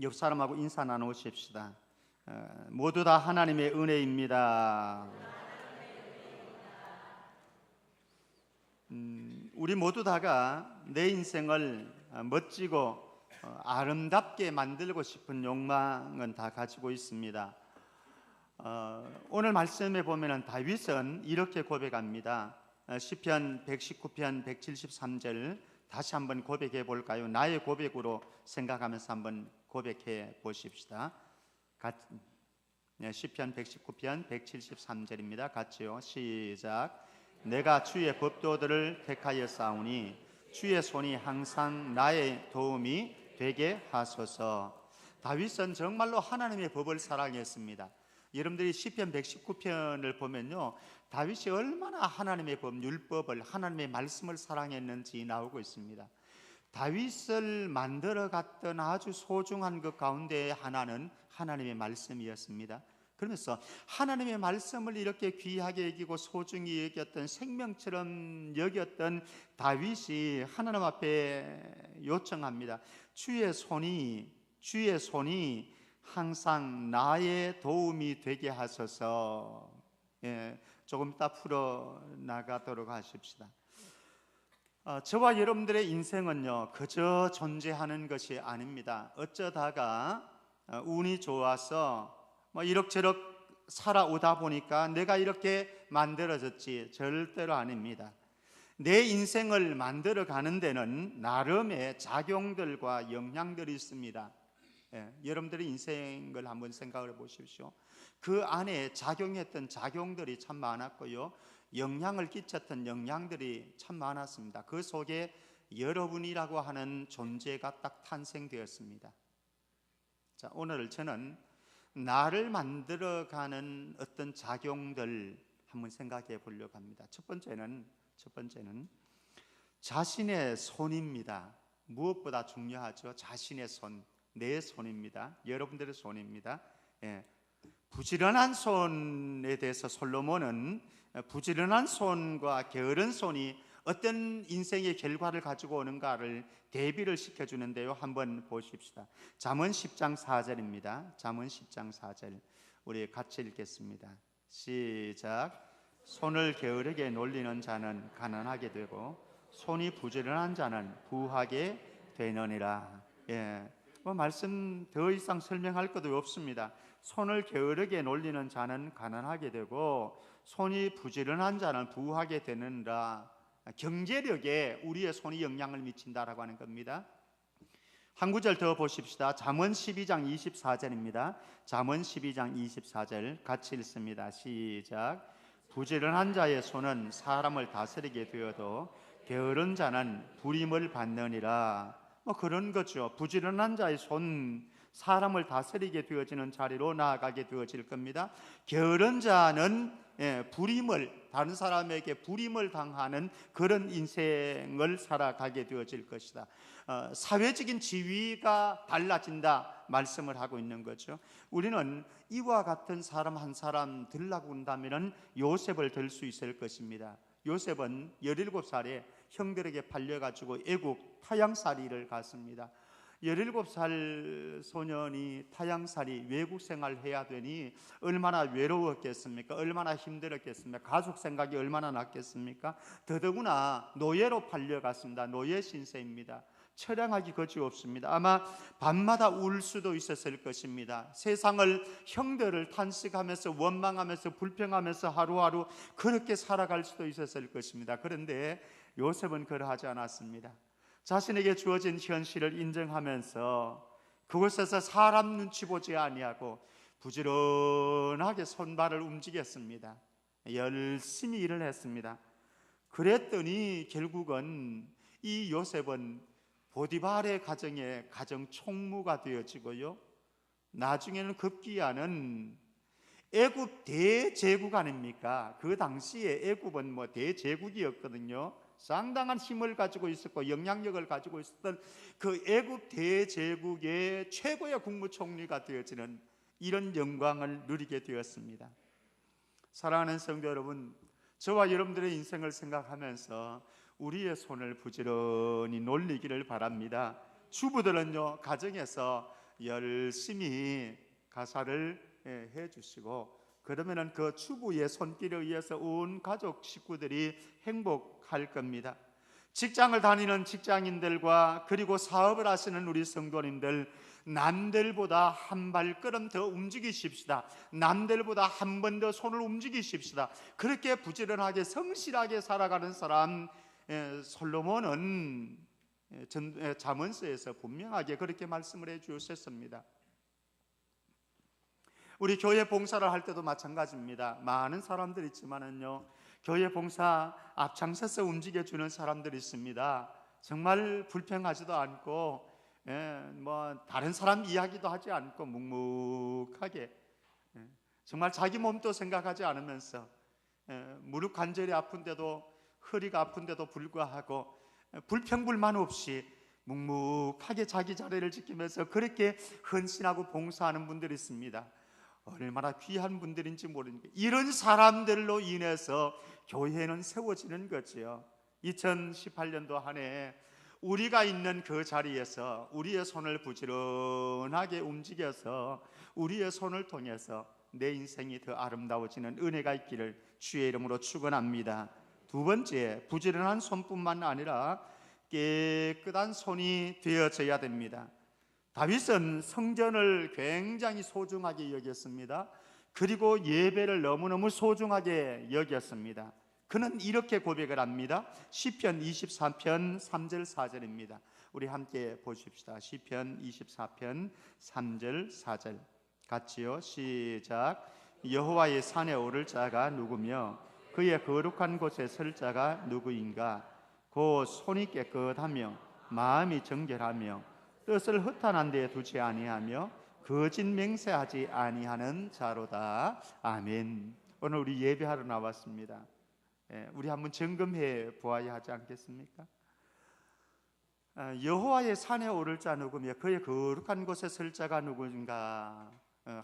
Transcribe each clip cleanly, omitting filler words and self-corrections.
옆 사람하고 인사 나누십시다. 모두 다 하나님의 은혜입니다. 우리 모두 다가 내 인생을 멋지고 아름답게 만들고 싶은 욕망은 다 가지고 있습니다. 오늘 말씀에 보면 다윗은 이렇게 고백합니다. 시편 119편 173절 다시 한번 고백해 볼까요? 나의 고백으로 생각하면서 한번 고백해 보십시다. 시편 119편 173절입니다. 같이요. 시작. 내가 주의 법도들을 택하여 싸우니 주의 손이 항상 나의 도움이 되게 하소서. 다윗은 정말로 하나님의 법을 사랑했습니다. 여러분들이 시편 119편을 보면요, 다윗이 얼마나 하나님의 법, 율법을, 하나님의 말씀을 사랑했는지 나오고 있습니다. 다윗을 만들어갔던 아주 소중한 것 가운데 하나는 하나님의 말씀이었습니다. 그러면서 하나님의 말씀을 이렇게 귀하게 여기고 소중히 여겼던, 생명처럼 여겼던 다윗이 하나님 앞에 요청합니다. 주의 손이 항상 나의 도움이 되게 하소서. 조금 이따 풀어 나가도록 하십시다. 저와 여러분들의 인생은요, 그저 존재하는 것이 아닙니다. 어쩌다가 운이 좋아서 이럭저럭 살아오다 보니까 내가 이렇게 만들어졌지, 절대로 아닙니다. 내 인생을 만들어 가는 데는 나름의 작용들과 영향들이 있습니다. 여러분들의 인생을 한번 생각을 해보십시오. 그 안에 작용했던 작용들이 참 많았고요, 영향을 끼쳤던 영향들이 참 많았습니다. 그 속에 여러분이라고 하는 존재가 딱 탄생되었습니다. 자, 오늘 저는 나를 만들어가는 어떤 작용들 한번 생각해 보려고 합니다. 첫 번째는 자신의 손입니다. 무엇보다 중요하죠. 자신의 손, 내 손입니다. 여러분들의 손입니다. 부지런한 손에 대해서 솔로몬은 부지런한 손과 게으른 손이 어떤 인생의 결과를 가지고 오는가를 대비를 시켜주는데요, 한번 보십시다. 잠언 10장 4절입니다. 잠언 10장 4절 우리 같이 읽겠습니다. 시작. 손을 게으르게 놀리는 자는 가난하게 되고 손이 부지런한 자는 부하게 되느니라. 말씀 더 이상 설명할 것도 없습니다. 손을 게으르게 놀리는 자는 가난하게 되고 손이 부지런한 자는 부하게 되느니라. 경제력에 우리의 손이 영향을 미친다라고 하는 겁니다. 한 구절 더 보십시다. 잠언 12장 24절입니다. 잠언 12장 24절 같이 읽습니다. 시작. 부지런한 자의 손은 사람을 다스리게 되어도 게으른 자는 부림을 받느니라. 그런 거죠. 부지런한 자의 손, 사람을 다스리게 되어지는 자리로 나아가게 되어질 겁니다. 게으른 자는 부림을, 다른 사람에게 부림을 당하는 그런 인생을 살아가게 되어질 것이다. 사회적인 지위가 달라진다 말씀을 하고 있는 거죠. 우리는 이와 같은 사람 한 사람 들라고 한다면 요셉을 들 수 있을 것입니다. 요셉은 17살에 형들에게 팔려가지고 애국 타향살이를 갔습니다. 17살 소년이 타향살이 외국 생활을 해야 되니 얼마나 외로웠겠습니까? 얼마나 힘들었겠습니까? 가족 생각이 얼마나 났겠습니까? 더더구나 노예로 팔려갔습니다. 노예 신세입니다. 처량하기 거지없습니다. 아마 밤마다 울 수도 있었을 것입니다. 세상을, 형들을 탄식하면서 원망하면서 불평하면서 하루하루 그렇게 살아갈 수도 있었을 것입니다. 그런데 요셉은 그러하지 않았습니다. 자신에게 주어진 현실을 인정하면서 그곳에서 사람 눈치 보지 아니하고 부지런하게 손발을 움직였습니다. 열심히 일을 했습니다. 그랬더니 결국은 이 요셉은 보디발의 가정의 가정 총무가 되어지고요, 나중에는 급기야는 애굽 대제국 아닙니까? 그 당시에 애굽은 대제국이었거든요. 상당한 힘을 가지고 있었고 영향력을 가지고 있었던 그 애굽 대제국의 최고의 국무총리가 되어지는 이런 영광을 누리게 되었습니다. 사랑하는 성도 여러분, 저와 여러분들의 인생을 생각하면서 우리의 손을 부지런히 놀리기를 바랍니다. 주부들은요, 가정에서 열심히 가사를 해주시고, 그러면은 그 주부의 손길에 의해서 온 가족 식구들이 행복할 겁니다. 직장을 다니는 직장인들과 그리고 사업을 하시는 우리 성도님들, 남들보다 한 발걸음 더 움직이십시다. 남들보다 한 번 더 손을 움직이십시다. 그렇게 부지런하게 성실하게 살아가는 사람, 솔로몬은 잠언서에서 분명하게 그렇게 말씀을 해 주셨습니다. 우리 교회 봉사를 할 때도 마찬가지입니다. 많은 사람들이 있지만은요, 교회 봉사 앞장서서 움직여주는 사람들이 있습니다. 정말 불평하지도 않고, 다른 사람 이야기도 하지 않고 묵묵하게, 정말 자기 몸도 생각하지 않으면서, 무릎 관절이 아픈데도, 허리가 아픈데도 불구하고 불평불만 없이 묵묵하게 자기 자리를 지키면서 그렇게 헌신하고 봉사하는 분들이 있습니다. 얼마나 귀한 분들인지 모르니까 이런 사람들로 인해서 교회는 세워지는 거지요. 2018년도 한 해 우리가 있는 그 자리에서 우리의 손을 부지런하게 움직여서 우리의 손을 통해서 내 인생이 더 아름다워지는 은혜가 있기를 주의 이름으로 축원합니다. 두 번째, 부지런한 손뿐만 아니라 깨끗한 손이 되어져야 됩니다. 다윗은 성전을 굉장히 소중하게 여겼습니다. 그리고 예배를 너무너무 소중하게 여겼습니다. 그는 이렇게 고백을 합니다. 시편 24편 3절 4절입니다. 우리 함께 보십시다. 시편 24편 3절 4절 같이요. 시작. 여호와의 산에 오를 자가 누구며 그의 거룩한 곳에 설 자가 누구인가? 곧 손이 깨끗하며 마음이 정결하며 뜻을 허탄한 데에 두지 아니하며 거짓 맹세하지 아니하는 자로다. 아멘. 오늘 우리 예배하러 나왔습니다. 우리 한번 점검해 보아야 하지 않겠습니까? 여호와의 산에 오를 자 누구며 그의 거룩한 곳에 설 자가 누구인가?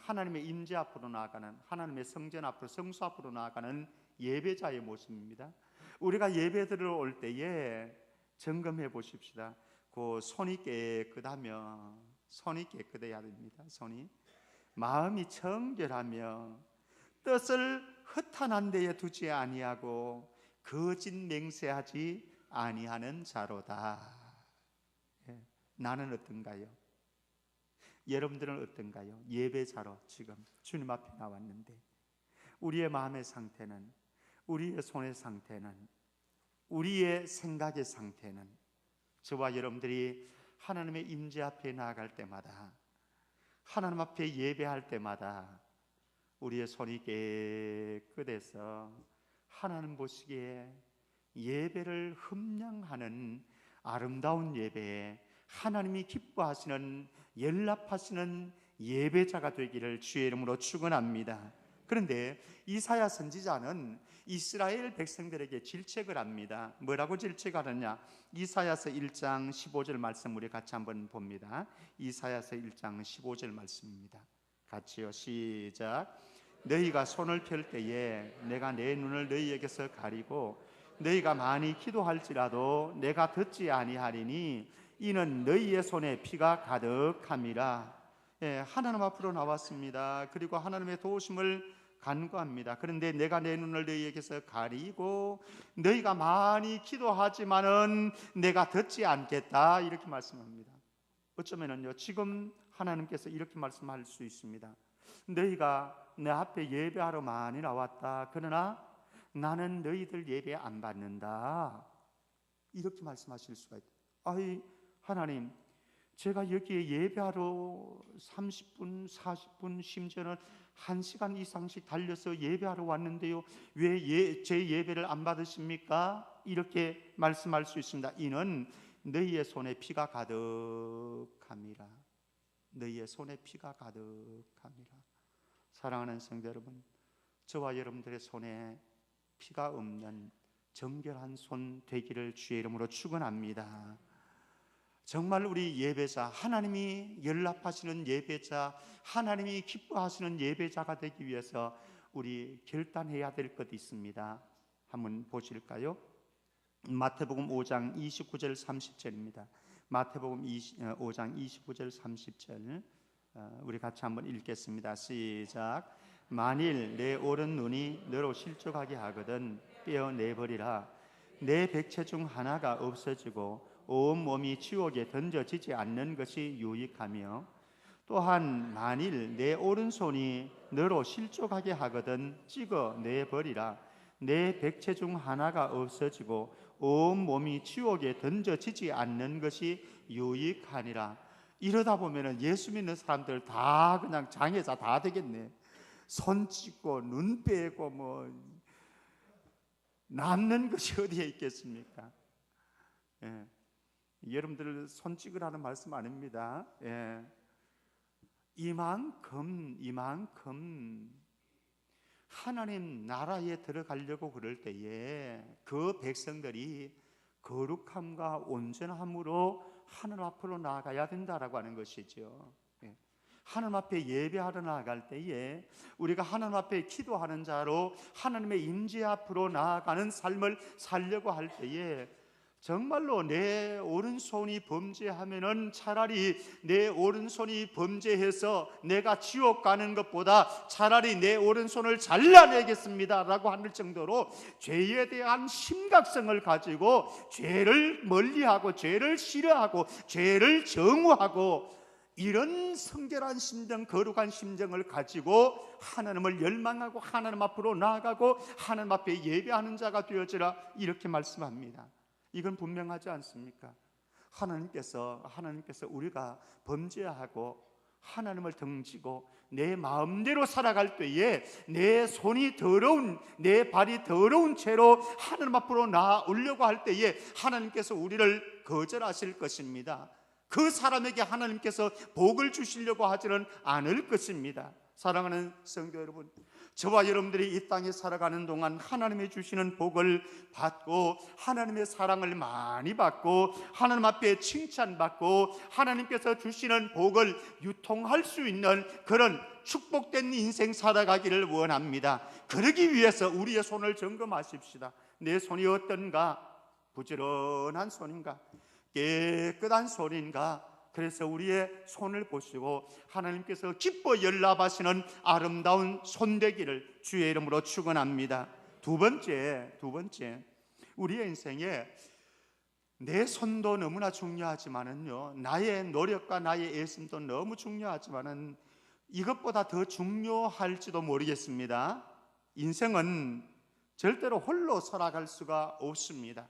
하나님의 임재 앞으로 나아가는, 하나님의 성전 앞으로, 성수 앞으로 나아가는 예배자의 모습입니다. 우리가 예배드리러 올 때에 점검해 보십시다. 그 손이 깨끗하며, 손이 깨끗해야 됩니다. 손이 마음이 정결하며 뜻을 허탄한 데에 두지 아니하고 거짓 맹세하지 아니하는 자로다. 나는 어떤가요? 여러분들은 어떤가요? 예배자로 지금 주님 앞에 나왔는데 우리의 마음의 상태는, 우리의 손의 상태는, 우리의 생각의 상태는, 저와 여러분들이 하나님의 임재 앞에 나아갈 때마다, 하나님 앞에 예배할 때마다 우리의 손이 깨끗해서 하나님 보시기에 예배를 흠량하는 아름다운 예배에 하나님이 기뻐하시는, 연락하시는 예배자가 되기를 주의 이름으로 축원합니다. 그런데 이사야 선지자는 이스라엘 백성들에게 질책을 합니다. 뭐라고 질책하느냐? 이사야서 1장 15절 말씀 우리 같이 한번 봅니다. 이사야서 1장 15절 말씀입니다. 같이요. 시작. 너희가 손을 펼 때에 내가 내 눈을 너희에게서 가리고 너희가 많이 기도할지라도 내가 듣지 아니하리니 이는 너희의 손에 피가 가득함이라. 하나님 앞으로 나왔습니다. 그리고 하나님의 도우심을 간구합니다. 그런데 내가 내 눈을 너희에게서 가리고 너희가 많이 기도하지만은 내가 듣지 않겠다, 이렇게 말씀합니다. 어쩌면은요, 지금 하나님께서 이렇게 말씀할 수 있습니다. 너희가 내 앞에 예배하러 많이 나왔다. 그러나 나는 너희들 예배 안 받는다. 이렇게 말씀하실 수가 있다. 아이 하나님, 제가 여기에 예배하러 30분, 40분, 심지어는 1시간 이상씩 달려서 예배하러 왔는데요, 왜 제 예배를 안 받으십니까? 이렇게 말씀할 수 있습니다. 이는 너희의 손에 피가 가득함이라. 너희의 손에 피가 가득함이라. 사랑하는 성도 여러분, 저와 여러분들의 손에 피가 없는 정결한 손 되기를 주의 이름으로 축원합니다. 정말 우리 예배자, 하나님이 연락하시는 예배자, 하나님이 기뻐하시는 예배자가 되기 위해서 우리 결단해야 될 것이 있습니다. 한번 보실까요? 마태복음 5장 29절 30절입니다. 마태복음 5장 29절 30절 우리 같이 한번 읽겠습니다. 시작. 만일 내 오른 눈이 너로 실족하게 하거든 떼어내버리라. 내 백체 중 하나가 없어지고 온 몸이 지옥에 던져지지 않는 것이 유익하며, 또한 만일 내 오른손이 너로 실족하게 하거든 찍어내버리라. 내 백체 중 하나가 없어지고 온 몸이 지옥에 던져지지 않는 것이 유익하니라. 이러다 보면은 예수 믿는 사람들 다 그냥 장애자 다 되겠네. 손 찢고 눈 빼고 뭐 남는 것이 어디에 있겠습니까? 예. 여러분들 손 찍으라는 말씀 아닙니다. 예. 이만큼 하나님 나라에 들어가려고 그럴 때에 그 백성들이 거룩함과 온전함으로 하늘 앞으로 나아가야 된다라고 하는 것이죠. 하나님 앞에 예배하러 나아갈 때에 우리가 하나님 앞에 기도하는 자로 하나님의 임재 앞으로 나아가는 삶을 살려고 할 때에 정말로 내 오른손이 범죄하면은 차라리 내 오른손이 범죄해서 내가 지옥 가는 것보다 차라리 내 오른손을 잘라내겠습니다 라고 할 정도로 죄에 대한 심각성을 가지고 죄를 멀리하고 죄를 싫어하고 죄를 정오하고 이런 성결한 심정, 거룩한 심정을 가지고 하나님을 열망하고 하나님 앞으로 나아가고 하나님 앞에 예배하는 자가 되어지라 이렇게 말씀합니다. 이건 분명하지 않습니까? 하나님께서 우리가 범죄하고 하나님을 등지고 내 마음대로 살아갈 때에 내 손이 더러운, 내 발이 더러운 채로 하나님 앞으로 나아오려고 할 때에 하나님께서 우리를 거절하실 것입니다. 그 사람에게 하나님께서 복을 주시려고 하지는 않을 것입니다. 사랑하는 성도 여러분, 저와 여러분들이 이 땅에 살아가는 동안 하나님이 주시는 복을 받고 하나님의 사랑을 많이 받고 하나님 앞에 칭찬받고 하나님께서 주시는 복을 유통할 수 있는 그런 축복된 인생 살아가기를 원합니다. 그러기 위해서 우리의 손을 점검하십시다. 내 손이 어떤가? 부지런한 손인가? 깨끗한 손인가? 그래서 우리의 손을 보시고 하나님께서 기뻐 연락하시는 아름다운 손 되기를 주의 이름으로 축원합니다. 두 번째, 우리의 인생에 내 손도 너무나 중요하지만은요, 나의 노력과 나의 애씀도 너무 중요하지만은 이것보다 더 중요할지도 모르겠습니다. 인생은 절대로 홀로 살아갈 수가 없습니다.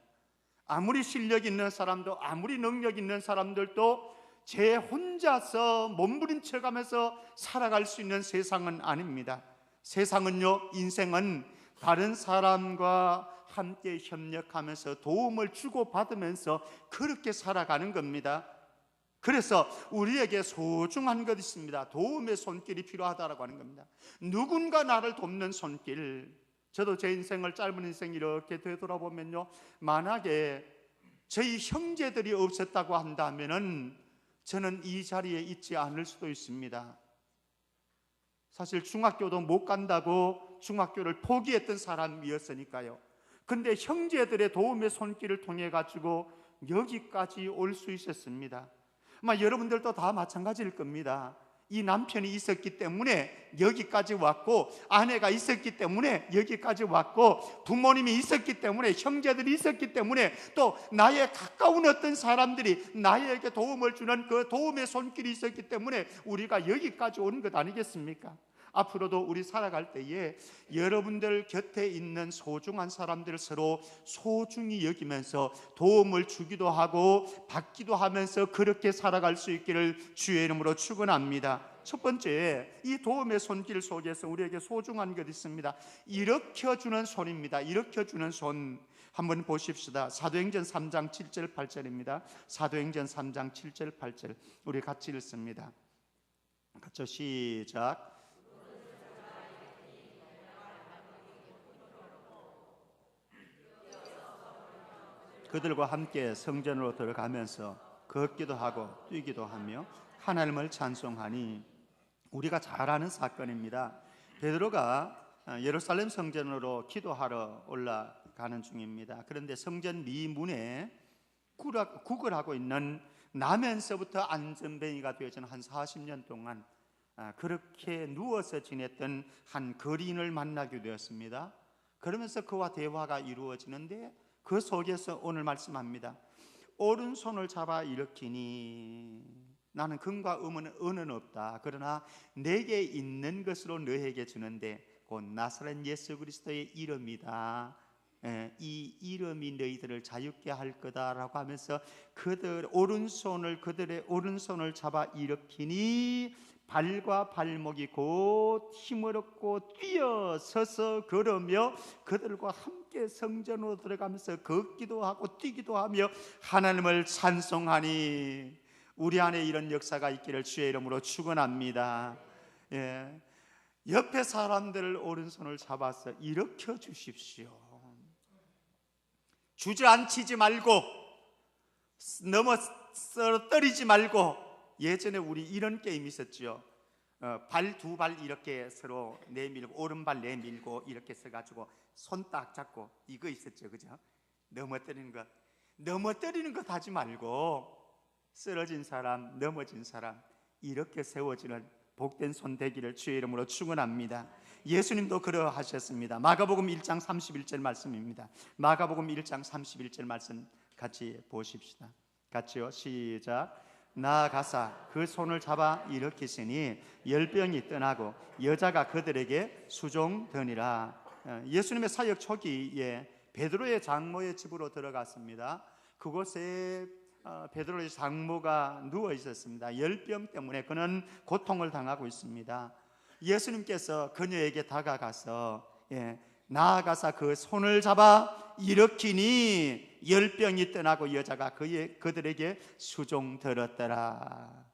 아무리 실력 있는 사람도, 아무리 능력 있는 사람들도 제 혼자서 몸부림쳐가면서 살아갈 수 있는 세상은 아닙니다. 세상은요, 인생은 다른 사람과 함께 협력하면서 도움을 주고받으면서 그렇게 살아가는 겁니다. 그래서 우리에게 소중한 것이 있습니다. 도움의 손길이 필요하다고 하는 겁니다. 누군가 나를 돕는 손길. 저도 제 인생을, 짧은 인생 이렇게 되돌아보면요, 만약에 저희 형제들이 없었다고 한다면은 저는 이 자리에 있지 않을 수도 있습니다. 사실 중학교도 못 간다고 중학교를 포기했던 사람이었으니까요. 근데 형제들의 도움의 손길을 통해 가지고 여기까지 올 수 있었습니다. 아마 여러분들도 다 마찬가지일 겁니다. 이 남편이 있었기 때문에 여기까지 왔고, 아내가 있었기 때문에 여기까지 왔고, 부모님이 있었기 때문에, 형제들이 있었기 때문에, 또 나의 가까운 어떤 사람들이 나에게 도움을 주는 그 도움의 손길이 있었기 때문에 우리가 여기까지 온 것 아니겠습니까? 앞으로도 우리 살아갈 때에 여러분들 곁에 있는 소중한 사람들을 서로 소중히 여기면서 도움을 주기도 하고 받기도 하면서 그렇게 살아갈 수 있기를 주의 이름으로 축원합니다. 첫 번째, 이 도움의 손길 속에서 우리에게 소중한 것이 있습니다. 일으켜주는 손입니다. 일으켜주는 손 한번 보십시다. 사도행전 3장 7절 8절입니다. 사도행전 3장 7절 8절 우리 같이 읽습니다. 같이 시작. 그들과 함께 성전으로 들어가면서 걷기도 하고 뛰기도 하며 하나님을 찬송하니. 우리가 잘 아는 사건입니다. 베드로가 예루살렘 성전으로 기도하러 올라가는 중입니다. 그런데 성전 미문에 구걸하고 있는 나면서부터 안전뱅이가 되어진 한 40년 동안 그렇게 누워서 지냈던 한 거리인을 만나게 되었습니다. 그러면서 그와 대화가 이루어지는데 그 속에서 오늘 말씀합니다. 오른손을 잡아 일으키니 나는 금과 은은 없다. 그러나 내게 있는 것으로 너에게 주는데 곧 나사렛 예수 그리스도의 이름이다. 이 이름이 너희들을 자유케 할 거다라고 하면서 그들의 오른손을 잡아 일으키니 발과 발목이 곧 힘을 얻고 뛰어서서 걸으며 그들과 함께 성전으로 들어가면서 걷기도 하고 뛰기도 하며 하나님을 찬송하니 우리 안에 이런 역사가 있기를 주의 이름으로 축원합니다. 옆에 사람들을 오른손을 잡아서 일으켜 주십시오. 주저앉히지 말고 넘어 떨어뜨리지 말고. 예전에 우리 이런 게임 있었죠. 발 두 발 이렇게 서로 내밀고 오른발 내밀고 이렇게 서가지고 손 딱 잡고 이거 있었죠, 그죠? 넘어뜨리는 것 하지 말고 쓰러진 사람, 넘어진 사람 이렇게 세워지는 복된 손 되기를 주의 이름으로 축원합니다. 예수님도 그러하셨습니다. 마가복음 1장 31절 말씀입니다. 마가복음 1장 31절 말씀 같이 보십시다. 같이요, 시작. 나아가사 그 손을 잡아 일으키시니 열병이 떠나고 여자가 그들에게 수종되니라. 예수님의 사역 초기에 베드로의 장모의 집으로 들어갔습니다. 그곳에 베드로의 장모가 누워 있었습니다. 열병 때문에 그는 고통을 당하고 있습니다. 예수님께서 그녀에게 다가가서 나아가사 그 손을 잡아 일으키니 열병이 떠나고 여자가 그들에게 수종들었더라.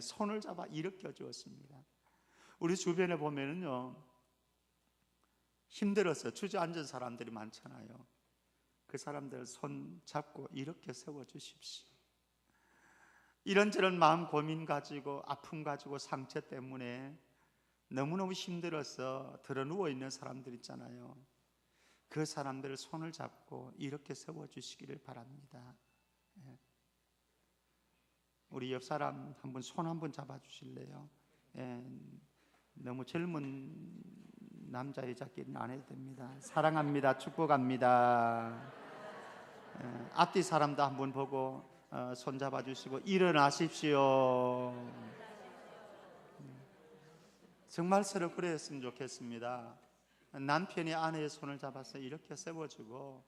손을 잡아 일으켜 주었습니다. 우리 주변에 보면은요, 힘들어서 주저앉은 사람들이 많잖아요. 그 사람들 손 잡고 일으켜 세워 주십시오. 이런저런 마음 고민 가지고 아픔 가지고 상처 때문에 너무너무 힘들어서 드러누워 있는 사람들 있잖아요. 그 사람들을 손을 잡고 이렇게 세워주시기를 바랍니다. 우리 옆 사람 한번 손 한번 잡아주실래요? 너무 젊은 남자 여자끼리는 안 해도 됩니다. 사랑합니다. 축복합니다. 앞뒤 사람도 한번 보고 손 잡아주시고 일어나십시오. 정말 서로 그랬으면 좋겠습니다. 남편이 아내의 손을 잡아서 이렇게 세워주고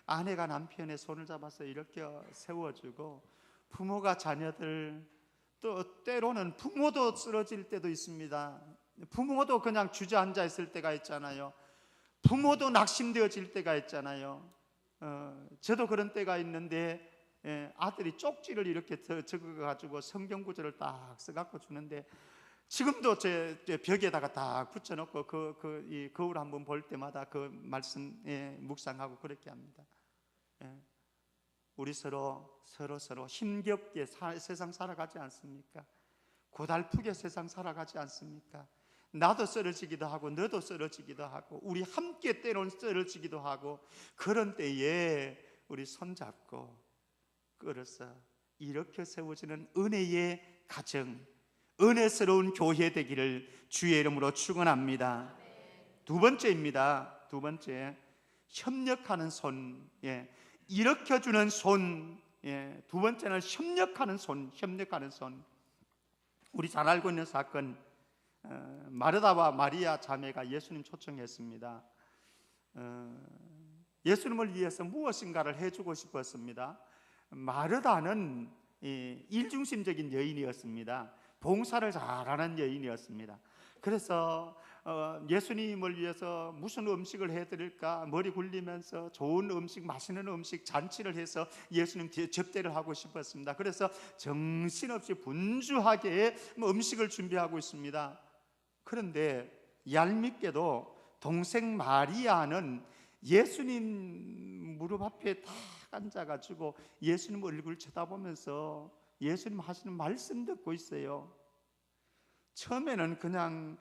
아내가 남편의 손을 잡아서 이렇게 세워주고 부모가 자녀들, 또 때로는 부모도 쓰러질 때도 있습니다. 부모도 그냥 주저앉아 있을 때가 있잖아요. 부모도 낙심되어질 때가 있잖아요. 저도 그런 때가 있는데 아들이 쪽지를 이렇게 적어가지고 성경 구절을 딱 써갖고 주는데 지금도 제 벽에다가 딱 붙여놓고 이 거울 한번 볼 때마다 그 말씀 묵상하고 그렇게 합니다. 우리 서로 힘겹게 세상 살아가지 않습니까? 고달프게 세상 살아가지 않습니까? 나도 쓰러지기도 하고 너도 쓰러지기도 하고 우리 함께 때론 쓰러지기도 하고 그런 때에 우리 손잡고 끌어서 일으켜 세워지는 은혜의 가정, 은혜스러운 교회 되기를 주의 이름으로 축원합니다. 두 번째입니다. 두 번째, 협력하는 손, 일으켜주는 손. 두 번째는 협력하는 손. 우리 잘 알고 있는 사건, 마르다와 마리아 자매가 예수님 초청했습니다. 예수님을 위해서 무엇인가를 해주고 싶었습니다. 마르다는 일중심적인 여인이었습니다. 봉사를 잘하는 여인이었습니다. 그래서 예수님을 위해서 무슨 음식을 해드릴까 머리 굴리면서 좋은 음식, 맛있는 음식 잔치를 해서 예수님 뒤에 접대를 하고 싶었습니다. 그래서 정신없이 분주하게 음식을 준비하고 있습니다. 그런데 얄밉게도 동생 마리아는 예수님 무릎 앞에 딱 앉아가지고 예수님 얼굴 쳐다보면서 예수님 하시는 말씀 듣고 있어요. 처음에는 그냥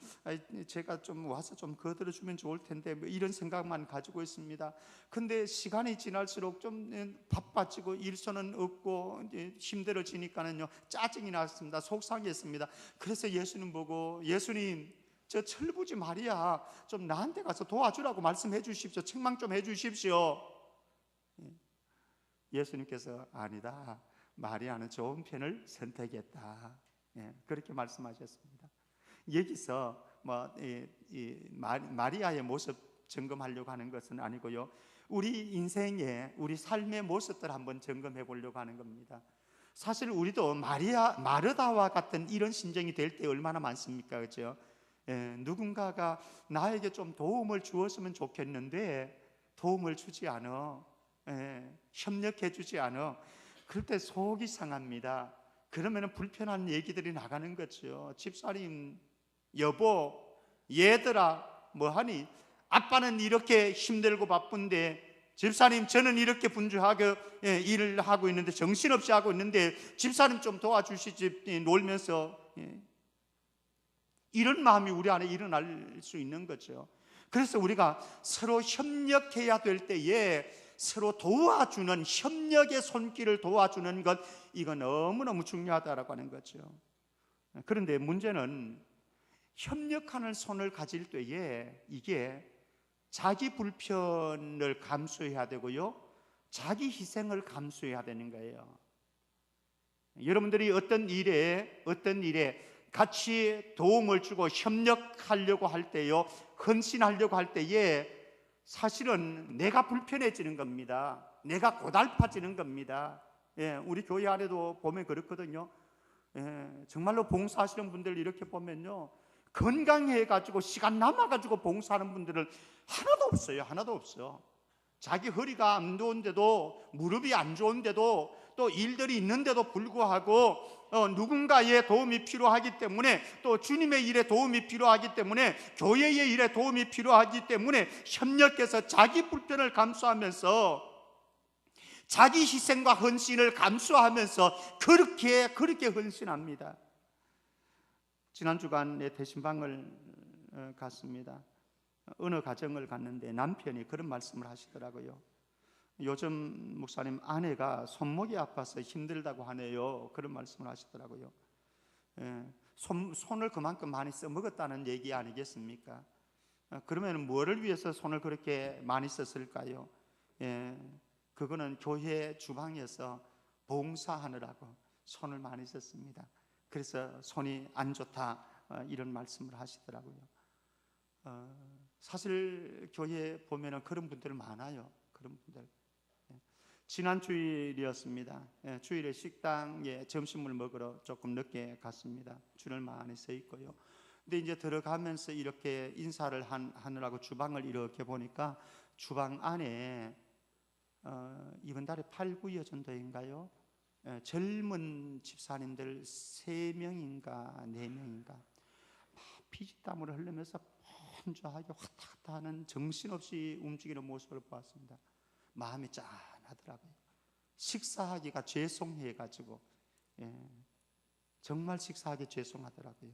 제가 좀 와서 좀 거들어주면 좋을 텐데 뭐 이런 생각만 가지고 있습니다. 근데 시간이 지날수록 좀 바빠지고 일손은 없고 이제 힘들어지니까는요, 짜증이 났습니다. 속상했습니다. 그래서 예수님 보고, 예수님, 저 철부지 마리아 좀 나한테 가서 도와주라고 말씀해 주십시오. 책망 좀 해 주십시오. 예수님께서 아니다, 마리아는 좋은 편을 선택했다, 그렇게 말씀하셨습니다. 여기서 마리아의 모습 점검하려고 하는 것은 아니고요, 우리 인생의, 우리 삶의 모습들 한번 점검해 보려고 하는 겁니다. 사실 우리도 마르다와 같은 이런 심정이 될 때 얼마나 많습니까? 그렇죠? 누군가가 나에게 좀 도움을 주었으면 좋겠는데 도움을 주지 않아, 협력해 주지 않아. 그럴 때 속이 상합니다. 그러면 불편한 얘기들이 나가는 거죠. 집사님, 여보, 얘들아, 뭐하니? 아빠는 이렇게 힘들고 바쁜데, 집사님, 저는 이렇게 분주하게 일을 하고 있는데, 정신없이 하고 있는데 집사님 좀 도와주시지, 놀면서. 이런 마음이 우리 안에 일어날 수 있는 거죠. 그래서 우리가 서로 협력해야 될 때에 서로 도와주는, 협력의 손길을 도와주는 것, 이거 너무너무 중요하다라고 하는 거죠. 그런데 문제는 협력하는 손을 가질 때에 이게 자기 불편을 감수해야 되고요, 자기 희생을 감수해야 되는 거예요. 여러분들이 어떤 일에 같이 도움을 주고 협력하려고 할 때요, 헌신하려고 할 때에 사실은 내가 불편해지는 겁니다. 내가 고달파지는 겁니다. 우리 교회 안에도 보면 그렇거든요. 정말로 봉사하시는 분들 이렇게 보면요, 건강해가지고 시간 남아가지고 봉사하는 분들은 하나도 없어요. 자기 허리가 안 좋은데도, 무릎이 안 좋은데도, 또 일들이 있는데도 불구하고 누군가의 도움이 필요하기 때문에, 또 주님의 일에 도움이 필요하기 때문에, 교회의 일에 도움이 필요하기 때문에 협력해서 자기 불편을 감수하면서, 자기 희생과 헌신을 감수하면서 그렇게 헌신합니다. 지난 주간에 대신방을 갔습니다. 어느 가정을 갔는데 남편이 그런 말씀을 하시더라고요. 요즘 목사님, 아내가 손목이 아파서 힘들다고 하네요. 그런 말씀을 하시더라고요. 손을 그만큼 많이 써먹었다는 얘기 아니겠습니까? 그러면 뭐를 위해서 손을 그렇게 많이 썼을까요? 그거는 교회 주방에서 봉사하느라고 손을 많이 썼습니다. 그래서 손이 안 좋다, 이런 말씀을 하시더라고요. 사실 교회에 보면은 그런 분들 많아요. 그런 분들. 지난 주일이었습니다. 주일에 식당에 점심을 먹으러 조금 늦게 갔습니다. 줄을 많이 서 있고요. 근데 이제 들어가면서 이렇게 인사를 하느라고 주방을 이렇게 보니까 주방 안에 이번 달에 8, 9여 정도인가요? 젊은 집사님들 3명인가 4명인가 막 피지땀을 흘리면서 분주하게 왔다 갔다 하는, 정신없이 움직이는 모습을 보았습니다. 마음이 짠하더라고요. 식사하기가 죄송해가지고, 정말 식사하기 죄송하더라고요.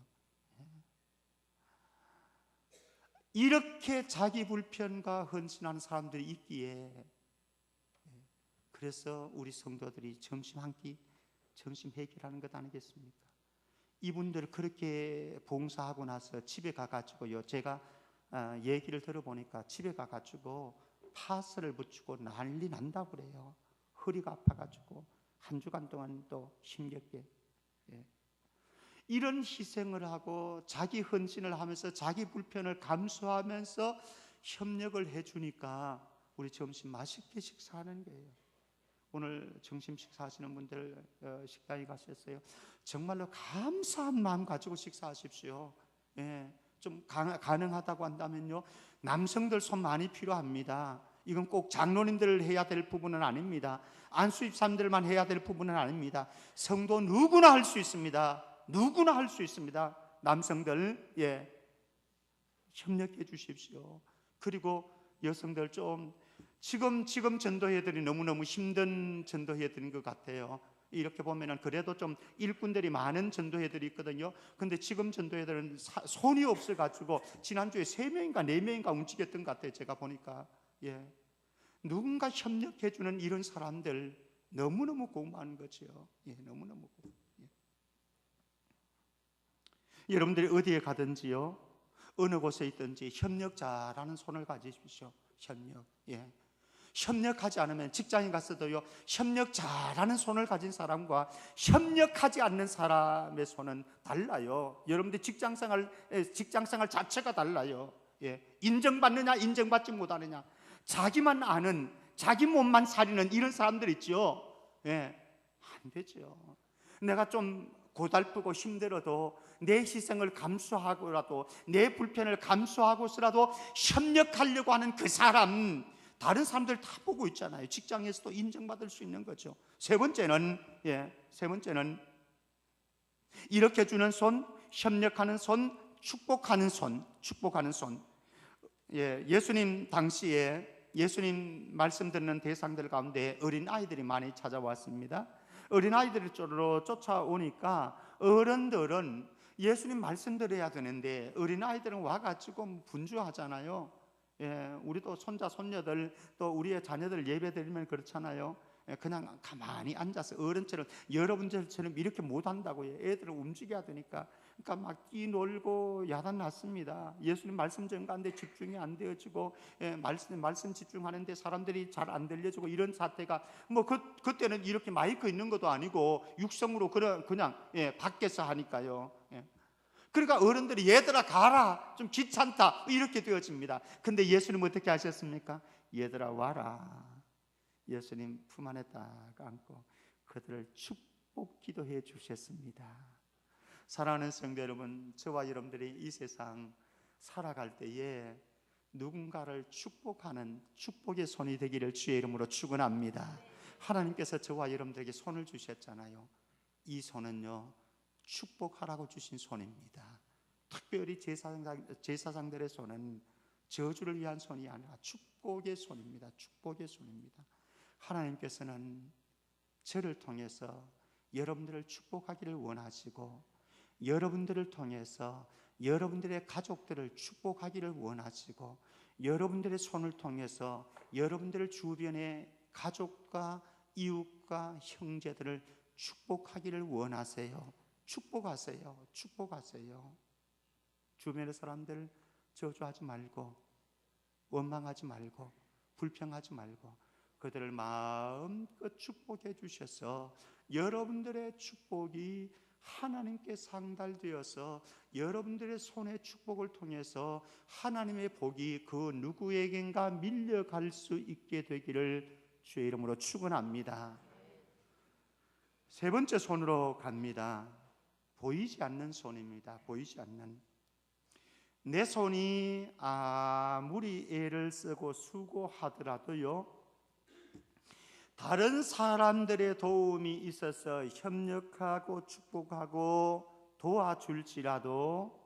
이렇게 자기 불편과 헌신하는 사람들이 있기에, 그래서 우리 성도들이 점심 한 끼, 점심 해결하는 것 아니겠습니까? 이분들 그렇게 봉사하고 나서 집에 가가지고요, 제가 얘기를 들어보니까 집에 가가지고 파스를 붙이고 난리 난다고 그래요. 허리가 아파가지고 한 주간 동안 또 힘겹게. 이런 희생을 하고 자기 헌신을 하면서 자기 불편을 감수하면서 협력을 해주니까 우리 점심 맛있게 식사하는 거예요. 오늘 점심 식사하시는 분들 식당에 가셨어요. 정말로 감사한 마음 가지고 식사하십시오. 좀 가능하다고 한다면요, 남성들 손 많이 필요합니다. 이건 꼭 장로님들 해야 될 부분은 아닙니다. 안수집사님들만 해야 될 부분은 아닙니다. 성도 누구나 할 수 있습니다. 누구나 할 수 있습니다. 남성들, 협력해 주십시오. 그리고 여성들 좀 지금 전도회들이 너무너무 힘든 전도회들인 것 같아요. 이렇게 보면은 그래도 좀 일꾼들이 많은 전도회들이 있거든요. 근데 지금 전도회들은 손이 없어가지고 지난주에 3명인가 4명인가 움직였던 것 같아요. 제가 보니까. 예. 누군가 협력해주는 이런 사람들 너무너무 고마운 거죠. 예, 너무너무 고마워요. 예. 여러분들이 어디에 가든지요, 어느 곳에 있든지 협력자라는 손을 가지십시오. 협력. 예. 협력하지 않으면 직장에 갔어도요, 협력자라는 손을 가진 사람과 협력하지 않는 사람의 손은 달라요. 여러분들 직장생활 자체가 달라요. 예. 인정받느냐 인정받지 못하느냐, 자기만 아는, 자기 몸만 사리는 이런 사람들 있죠. 예. 안 되죠. 내가 좀 고달프고 힘들어도 내 희생을 감수하고라도, 내 불편을 감수하고서라도 협력하려고 하는 그 사람, 다른 사람들 다 보고 있잖아요. 직장에서도 인정받을 수 있는 거죠. 세 번째는 이렇게 주는 손, 협력하는 손, 축복하는 손. 예, 예수님 당시에 예수님 말씀 듣는 대상들 가운데 어린 아이들이 많이 찾아왔습니다. 어린 아이들을 쫓아오니까 어른들은 예수님 말씀 들어야 되는데 어린 아이들은 와가지고 분주하잖아요. 예, 우리도 손자 손녀들 또 우리의 자녀들 예배 드리면 그렇잖아요. 예, 그냥 가만히 앉아서 어른처럼, 여러분들처럼 이렇게 못 한다고요. 애들을 움직여야 되니까. 그러니까 막 뛰놀고 야단 났습니다. 예수님 말씀 전가하는데 집중이 안 되어지고, 예, 말씀 집중하는데 사람들이 잘 안 들려주고, 이런 사태가 뭐 그때는 이렇게 마이크 있는 것도 아니고 육성으로 그냥 예, 밖에서 하니까요. 예. 그러니까 어른들이 얘들아 가라, 좀 귀찮다, 이렇게 되어집니다. 근데 예수님 어떻게 하셨습니까? 얘들아 와라. 예수님 품 안에 딱 안고 그들을 축복 기도해 주셨습니다. 사랑하는 성도 여러분, 저와 여러분들이 이 세상 살아갈 때에 누군가를 축복하는 축복의 손이 되기를 주의 이름으로 축원합니다. 하나님께서 저와 여러분들에게 손을 주셨잖아요. 이 손은요, 축복하라고 주신 손입니다. 특별히 제사장들의 손은 저주를 위한 손이 아니라 축복의 손입니다. 축복의 손입니다. 하나님께서는 저를 통해서 여러분들을 축복하기를 원하시고, 여러분들을 통해서 여러분들의 가족들을 축복하기를 원하시고, 여러분들의 손을 통해서 여러분들의 주변의 가족과 이웃과 형제들을 축복하기를 원하세요. 축복하세요. 축복하세요. 주변의 사람들 저주하지 말고, 원망하지 말고, 불평하지 말고, 그들을 마음껏 축복해 주셔서 여러분들의 축복이 하나님께 상달되어서 여러분들의 손의 축복을 통해서 하나님의 복이 그 누구에겐가 밀려갈 수 있게 되기를 주의 이름으로 축원합니다. 세 번째 손으로 갑니다. 보이지 않는 손입니다. 보이지 않는. 내 손이 아무리 애를 쓰고 수고하더라도요, 다른 사람들의 도움이 있어서 협력하고 축복하고 도와줄지라도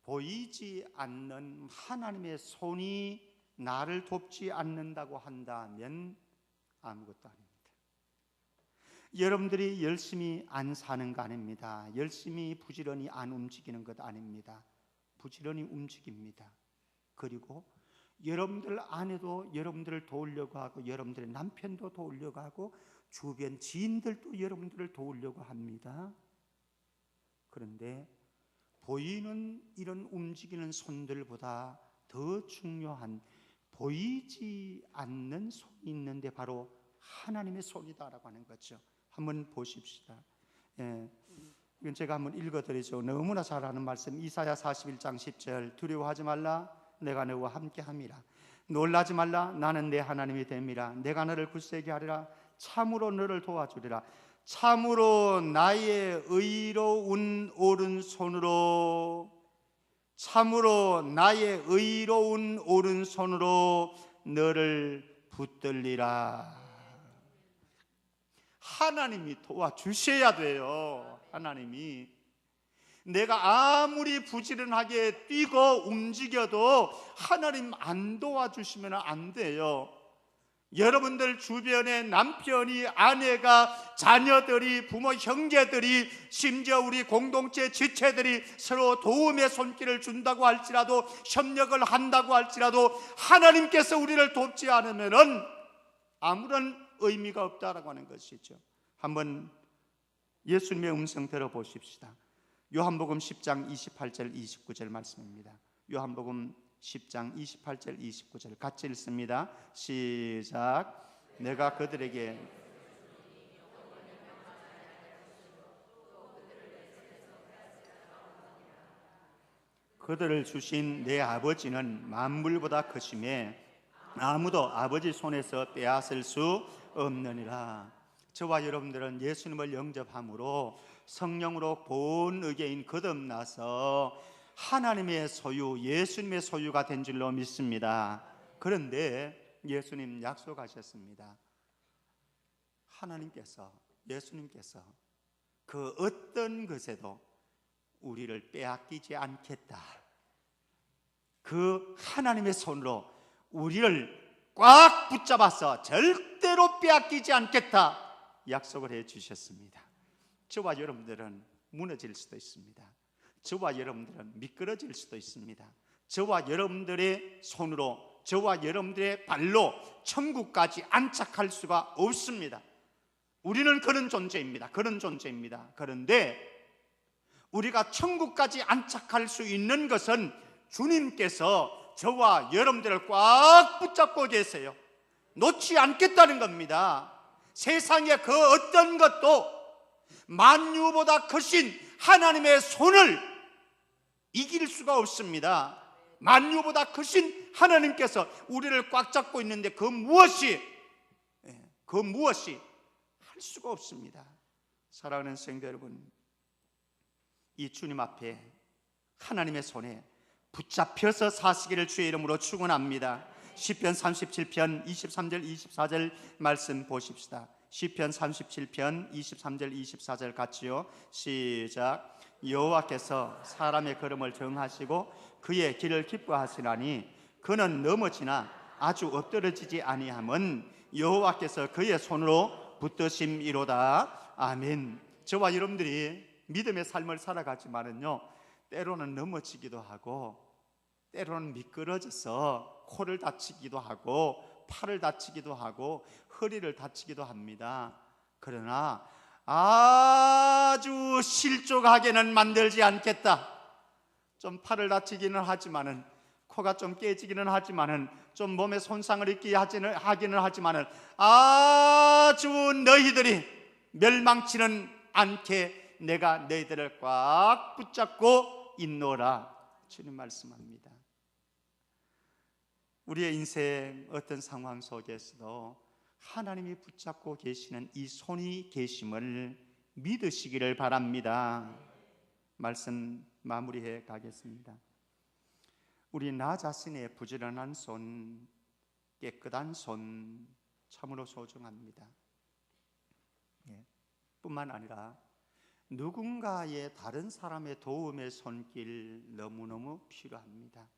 보이지 않는 하나님의 손이 나를 돕지 않는다고 한다면 아무것도 아닙니다. 여러분들이 열심히 안 사는 거 아닙니다. 열심히 부지런히 안 움직이는 것 아닙니다. 부지런히 움직입니다. 그리고 여러분들 아내도 여러분들을 도우려고 하고, 여러분들의 남편도 도우려고 하고, 주변 지인들도 여러분들을 도우려고 합니다. 그런데 보이는 이런 움직이는 손들보다 더 중요한 보이지 않는 손이 있는데 바로 하나님의 손이다라고 하는 거죠. 한번 보십시다. 예. 이건 제가 한번 읽어드리죠. 너무나 잘 아는 말씀, 이사야 41장 10절. 두려워하지 말라, 내가 너와 함께함이라. 놀라지 말라, 나는 내 하나님이 됨이라. 내가 너를 굳세게 하리라. 참으로 너를 도와주리라. 참으로 나의 의로운 오른손으로, 참으로 나의 의로운 오른손으로 너를 붙들리라. 하나님이 도와주셔야 돼요. 하나님이. 내가 아무리 부지런하게 뛰고 움직여도 하나님 안 도와주시면 안 돼요. 여러분들 주변에 남편이, 아내가, 자녀들이, 부모, 형제들이, 심지어 우리 공동체 지체들이 서로 도움의 손길을 준다고 할지라도, 협력을 한다고 할지라도 하나님께서 우리를 돕지 않으면은 아무런 의미가 없다라고 하는 것이죠. 한번 예수님의 음성 들어보십시다. 요한복음 10장 28절 29절 말씀입니다. 요한복음 10장 28절 29절 같이 읽습니다. 시작. 내가 그들에게 그들을 주신 내 아버지는 만물보다 크심에 아무도 아버지 손에서 빼앗을 수 없느니라. 저와 여러분들은 예수님을 영접함으로 성령으로 본 의계인 거듭나서 하나님의 소유, 예수님의 소유가 된 줄로 믿습니다. 그런데 예수님 약속하셨습니다. 예수님께서 그 어떤 것에도 우리를 빼앗기지 않겠다. 그 하나님의 손으로 우리를 꽉 붙잡아서 절대로 빼앗기지 않겠다 약속을 해 주셨습니다. 저와 여러분들은 무너질 수도 있습니다. 저와 여러분들은 미끄러질 수도 있습니다. 저와 여러분들의 손으로, 저와 여러분들의 발로 천국까지 안착할 수가 없습니다. 우리는 그런 존재입니다. 그런데 우리가 천국까지 안착할 수 있는 것은 주님께서 저와 여러분들을 꽉 붙잡고 계세요. 놓지 않겠다는 겁니다. 세상의 그 어떤 것도 만유보다 크신 하나님의 손을 이길 수가 없습니다. 만유보다 크신 하나님께서 우리를 꽉 잡고 있는데 그 무엇이 할 수가 없습니다. 사랑하는 성도 여러분, 이 주님 앞에 하나님의 손에 붙잡혀서 사시기를 주의 이름으로 축원합니다. 시편 37편 23절 24절 말씀 보십시다. 시편 37편 23절 24절 같이요. 시작. 여호와께서 사람의 걸음을 정하시고 그의 길을 기뻐하시나니 그는 넘어지나 아주 엎드러지지 아니함은 여호와께서 그의 손으로 붙드심이로다. 아멘. 저와 여러분들이 믿음의 삶을 살아가지만은요, 때로는 넘어지기도 하고 때로는 미끄러져서 코를 다치기도 하고 팔을 다치기도 하고 허리를 다치기도 합니다. 그러나 아주 실족하게는 만들지 않겠다. 좀 팔을 다치기는 하지만은, 코가 좀 깨지기는 하지만은, 좀 몸에 손상을 입게 하기는 하지만은 아주 너희들이 멸망치는 않게 내가 너희들을 꽉 붙잡고 있노라. 주님 말씀합니다. 우리의 인생 어떤 상황 속에서도 하나님이 붙잡고 계시는 이 손이 계심을 믿으시기를 바랍니다. 말씀 마무리해 가겠습니다. 우리 나 자신의 부지런한 손, 깨끗한 손 참으로 소중합니다. 뿐만 아니라 누군가의 다른 사람의 도움의 손길 너무너무 필요합니다.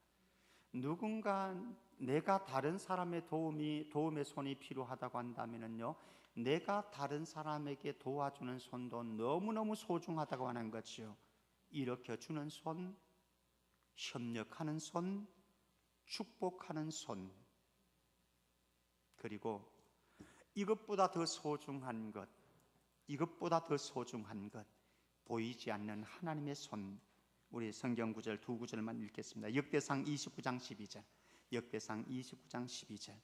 내가 다른 사람의 도움의 손이 필요하다고 한다면요, 내가 다른 사람에게 도와주는 손도 너무너무 소중하다고 하는 거죠. 일으켜주는 손, 협력하는 손, 축복하는 손, 그리고 이것보다 더 소중한 것, 보이지 않는 하나님의 손. 우리 성경 구절 두 구절만 읽겠습니다. 역대상 29장 12절, 역대상 29장 12절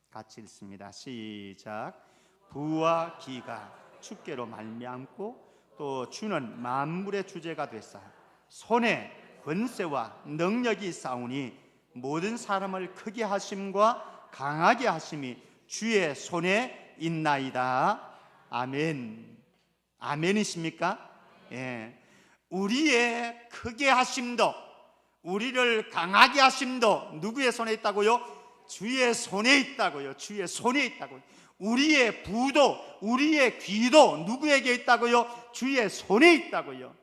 같이 읽습니다. 시작. 부와 기가 주께로 말미암고 또 주는 만물의 주제가 되사 손에 권세와 능력이 있사오니 모든 사람을 크게 하심과 강하게 하심이 주의 손에 있나이다. 아멘. 아멘이십니까? 예. 우리의 크게 하심도, 우리를 강하게 하심도 누구의 손에 있다고요? 주의 손에 있다고요. 주의 손에 있다고요. 우리의 부도, 우리의 귀도 누구에게 있다고요? 주의 손에 있다고요.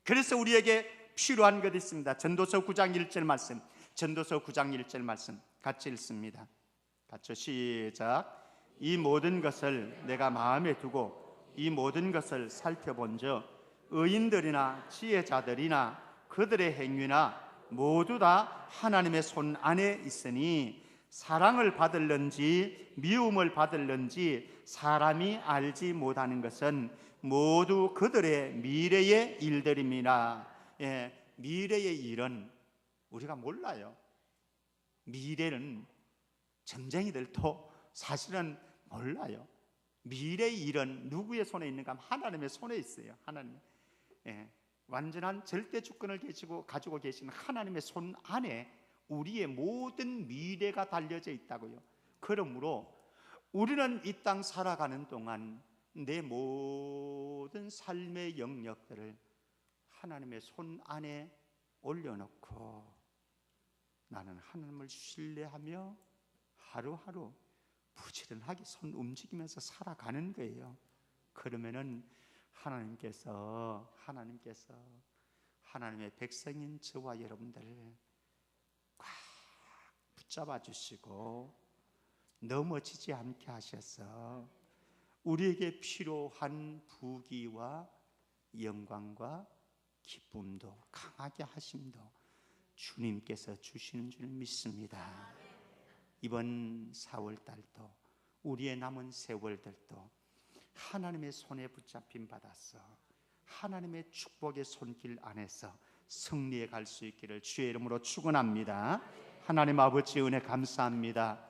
그래서 우리에게 필요한 것이 있습니다. 전도서 9장 1절 말씀, 전도서 9장 1절 말씀 같이 읽습니다. 같이 시작. 이 모든 것을 내가 마음에 두고 이 모든 것을 살펴본즉 의인들이나 지혜자들이나 그들의 행위나 모두 다 하나님의 손 안에 있으니 사랑을 받을는지 미움을 받을는지 사람이 알지 못하는 것은 모두 그들의 미래의 일들입니다. 미래의 일은 우리가 몰라요. 미래는 점쟁이들도 사실은 몰라요. 미래의 일은 누구의 손에 있는가 하면 하나님의 손에 있어요. 하나님. 완전한 절대 주권을 가지고 계신 하나님의 손 안에 우리의 모든 미래가 달려져 있다고요. 그러므로 우리는 이 땅 살아가는 동안 내 모든 삶의 영역들을 하나님의 손 안에 올려놓고 나는 하나님을 신뢰하며 하루하루 부지런하게 손 움직이면서 살아가는 거예요. 그러면은 하나님께서 하나님의 백성인 저와 여러분들을 꽉 붙잡아 주시고 넘어지지 않게 하셔서 우리에게 필요한 부귀와 영광과 기쁨도 강하게 하심도 주님께서 주시는 줄 믿습니다. 이번 4월달도 우리의 남은 세월들도 하나님의 손에 붙잡힘 받아서 하나님의 축복의 손길 안에서 승리해 갈 수 있기를 주의 이름으로 축원합니다. 하나님 아버지 은혜 감사합니다.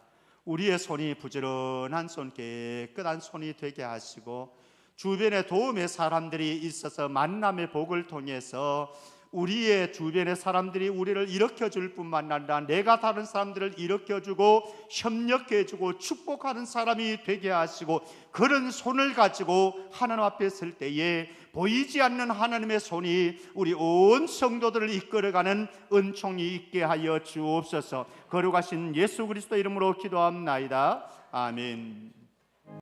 우리의 손이 부지런한 손, 깨끗한 손이 되게 하시고 주변에 도움의 사람들이 있어서 만남의 복을 통해서 우리의 주변의 사람들이 우리를 일으켜줄 뿐만 아니라 내가 다른 사람들을 일으켜주고 협력해주고 축복하는 사람이 되게 하시고 그런 손을 가지고 하나님 앞에 설 때에 보이지 않는 하나님의 손이 우리 온 성도들을 이끌어가는 은총이 있게 하여 주옵소서. 거룩하신 예수 그리스도 이름으로 기도합나이다. 아멘.